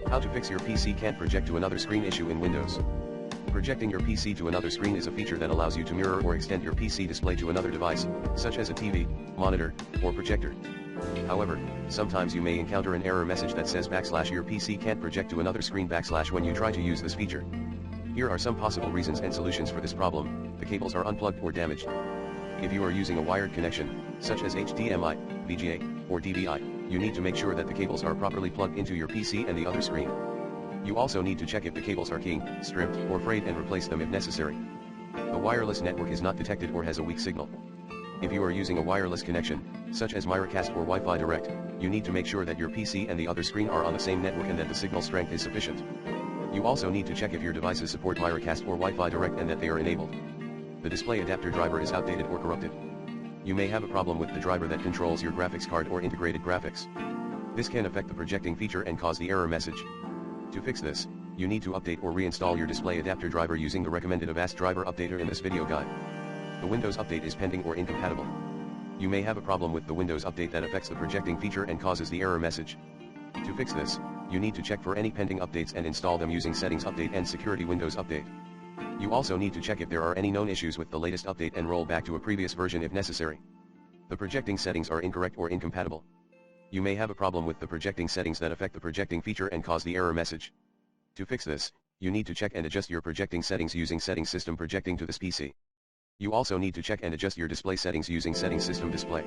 How to fix your PC can't project to another screen issue in Windows. Projecting your PC to another screen is a feature that allows you to mirror or extend your PC display to another device, such as a TV, monitor, or projector. However, sometimes you may encounter an error message that says \your PC can't project to another screen / when you try to use this feature. Here are some possible reasons and solutions for this problem. The cables are unplugged or damaged. If you are using a wired connection, such as HDMI, VGA, or DVI, you need to make sure that the cables are properly plugged into your PC and the other screen. You also need to check if the cables are keying, stripped, or frayed and replace them if necessary. A wireless network is not detected or has a weak signal. If you are using a wireless connection, such as Miracast or Wi-Fi Direct, you need to make sure that your PC and the other screen are on the same network and that the signal strength is sufficient. You also need to check if your devices support Miracast or Wi-Fi Direct and that they are enabled. The display adapter driver is outdated or corrupted. You may have a problem with the driver that controls your graphics card or integrated graphics. This can affect the projecting feature and cause the error message. To fix this, you need to update or reinstall your display adapter driver using the recommended Avast driver updater in this video guide. The Windows update is pending or incompatible. You may have a problem with the Windows update that affects the projecting feature and causes the error message. To fix this, you need to check for any pending updates and install them using Settings Update and Security Windows Update. You also need to check if there are any known issues with the latest update and roll back to a previous version if necessary. The projecting settings are incorrect or incompatible. You may have a problem with the projecting settings that affect the projecting feature and cause the error message. To fix this, you need to check and adjust your projecting settings using Settings System Projecting to this PC. You also need to check and adjust your display settings using Settings System Display.